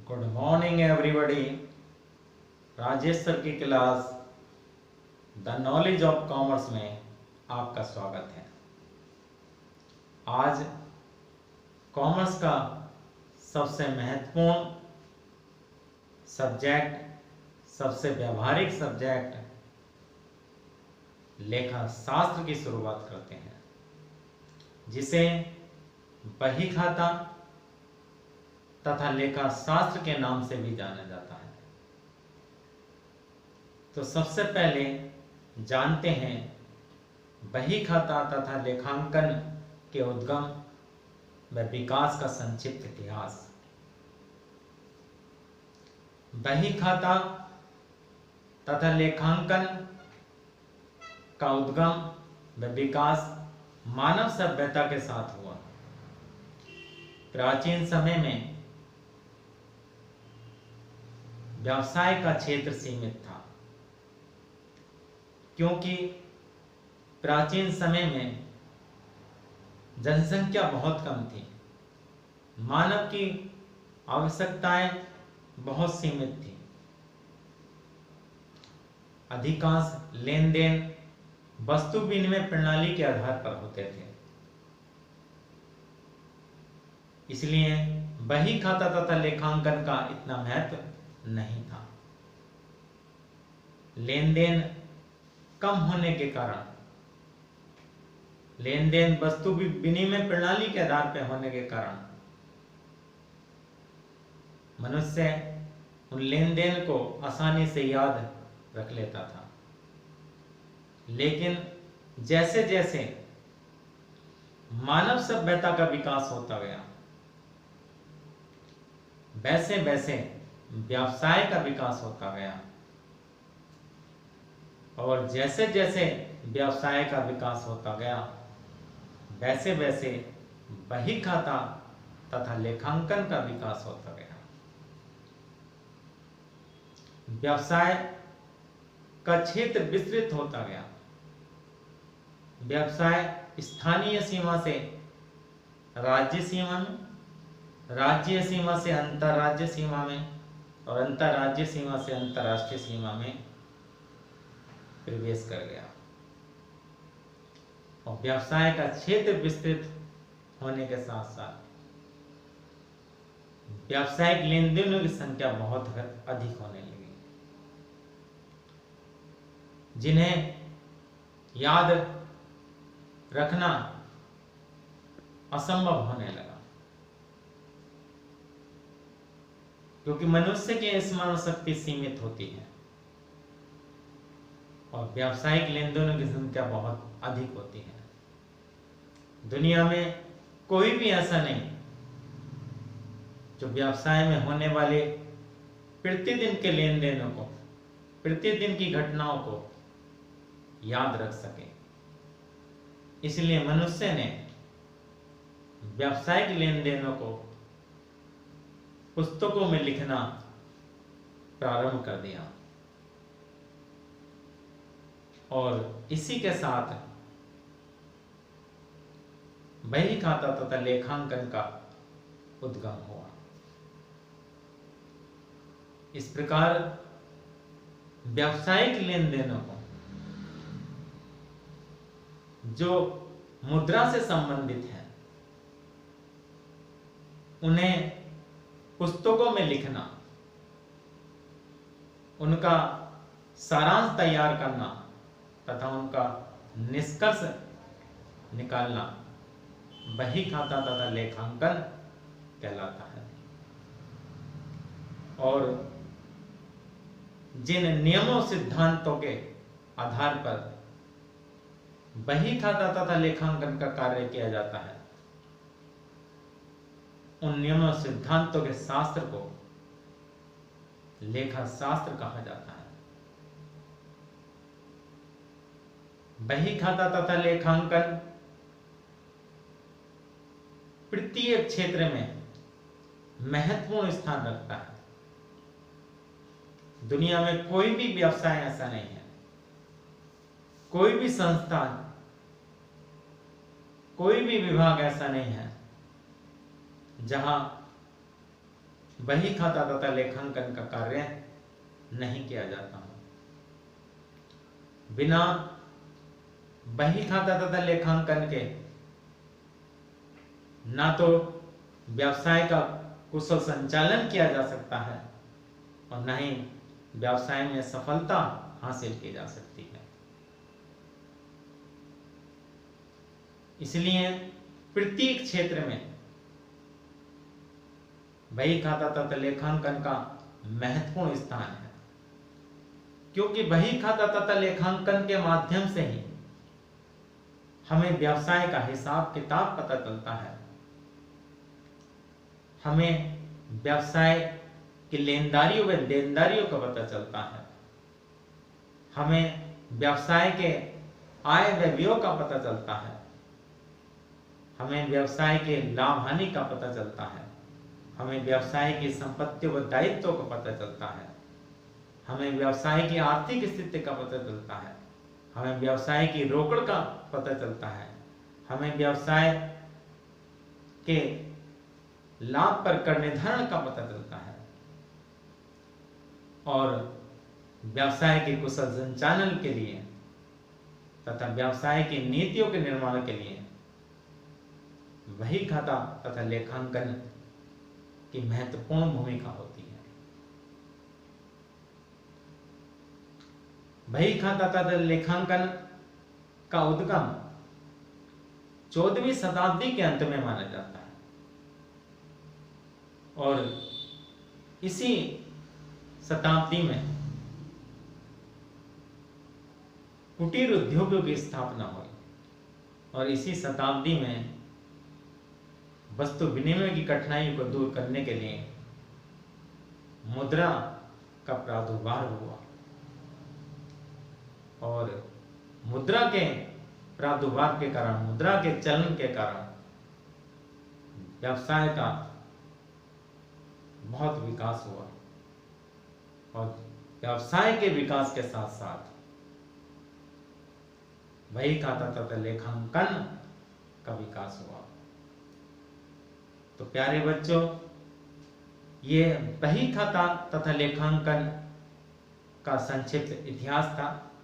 Good morning everybody. Rajesh sir की class the knowledge of commerce में आपका स्वागत है। आज कॉमर्स का सबसे महत्वपूर्ण सब्जेक्ट, सबसे व्यावहारिक सब्जेक्ट लेखा शास्त्र की शुरुआत करते हैं, जिसे बही खाता तथा लेखा शास्त्र के नाम से भी जाना जाता है। तो सबसे पहले जानते हैं बही खाता तथा लेखांकन के उद्गम व विकास का संक्षिप्त इतिहास। बही खाता तथा लेखांकन का उद्गम व विकास मानव सभ्यता के साथ हुआ। प्राचीन समय में व्यवसाय का क्षेत्र सीमित था, क्योंकि प्राचीन समय में जनसंख्या बहुत कम थी, मानव की आवश्यकताएं बहुत सीमित थी। अधिकांश लेन देन वस्तु विनिमय प्रणाली के आधार पर होते थे। इसलिए बही खाता तथा लेखांकन का इतना महत्व नहीं था। लेन देन कम होने के कारण, लेन देन वस्तु विनिमय प्रणाली के आधार पर होने के कारण मनुष्य उन लेन देन को आसानी से याद रख लेता था। लेकिन जैसे जैसे मानव सभ्यता का विकास होता गया, वैसे वैसे व्यवसाय का विकास होता गया, और जैसे जैसे व्यवसाय का विकास होता गया, वैसे वैसे बही खाता तथा लेखांकन का विकास होता गया। व्यवसाय का क्षेत्र विस्तृत होता गया। व्यवसाय स्थानीय सीमा से राज्य सीमा में, राज्य सीमा से अंतर्राज्य सीमा में, और अंतर्राज्य सीमा से अंतर्राष्ट्रीय सीमा में प्रवेश कर गया। और व्यवसाय का क्षेत्र विस्तृत होने के साथ साथ व्यावसायिक लेन देनों की संख्या बहुत अधिक होने लगी, जिन्हें याद रखना असंभव होने लगा, क्योंकि मनुष्य की स्मरण शक्ति सीमित होती है और व्यावसायिक लेन देनों की संख्या बहुत अधिक होती है। दुनिया में कोई भी ऐसा नहीं जो व्यवसाय में होने वाले प्रतिदिन के लेन देनों को, प्रतिदिन की घटनाओं को याद रख सके। इसलिए मनुष्य ने व्यावसायिक लेन देनों को पुस्तकों में लिखना प्रारंभ कर दिया, और इसी के साथ बही खाता तथा लेखांकन का उद्गम हुआ। इस प्रकार व्यावसायिक लेन देनों को, जो मुद्रा से संबंधित है, उन्हें पुस्तकों में लिखना, उनका सारांश तैयार करना तथा उनका निष्कर्ष निकालना बही खाता तथा लेखांकन कहलाता है। और जिन नियमों सिद्धांतों के आधार पर बही खाता तथा लेखांकन का कार्य किया जाता है, उन नियमों सिद्धांतों के शास्त्र को लेखा शास्त्र कहा जाता है। बही खाता तथा लेखांकन प्रत्येक क्षेत्र में महत्वपूर्ण स्थान रखता है। दुनिया में कोई भी व्यवसाय ऐसा नहीं है, कोई भी संस्थान, कोई भी विभाग ऐसा नहीं है जहां बही खाता तथा लेखांकन का कार्य नहीं किया जाता। बिना बही खाता तथा लेखांकन के ना तो व्यवसाय का कुशल संचालन किया जा सकता है और न ही व्यवसाय में सफलता हासिल की जा सकती है। इसलिए प्रत्येक क्षेत्र में बही खाता तथा लेखांकन का महत्वपूर्ण स्थान है, क्योंकि बही खाता तथा लेखांकन के माध्यम से ही हमें व्यवसाय का हिसाब किताब पता चलता है, हमें व्यवसाय की लेनदारियों व देनदारियों का पता चलता है, हमें व्यवसाय के आय व व्ययों का पता चलता है, हमें व्यवसाय के लाभ हानि का पता चलता है, हमें व्यवसाय की संपत्ति व दायित्वों का पता चलता है, हमें व्यवसाय की आर्थिक स्थिति का पता चलता है, हमें व्यवसाय की रोकड़ का पता चलता है, हमें व्यवसाय के लाभ पर कर निर्धारण का पता चलता है और व्यवसाय के कुशल संचालन के लिए तथा व्यवसाय की नीतियों के निर्माण के लिए बही खाता तथा लेखांकन की महत्वपूर्ण भूमिका होती है। बही खाता तथा लेखांकन का उद्गम 14वीं शताब्दी के अंत में माना जाता है और इसी शताब्दी में कुटीर उद्योगों की स्थापना हुई और इसी शताब्दी में वस्तु विनिमय की कठिनाइयों को दूर करने के लिए मुद्रा का प्रादुर्भाव हुआ और मुद्रा के प्रादुर्भाव के कारण, मुद्रा के चलन के कारण व्यवसाय का बहुत विकास हुआ और व्यवसाय के विकास के साथ साथ बही खाता तथा लेखांकन का विकास हुआ। तो प्यारे बच्चों, ये बही खाता तथा लेखांकन का संक्षिप्त इतिहास था।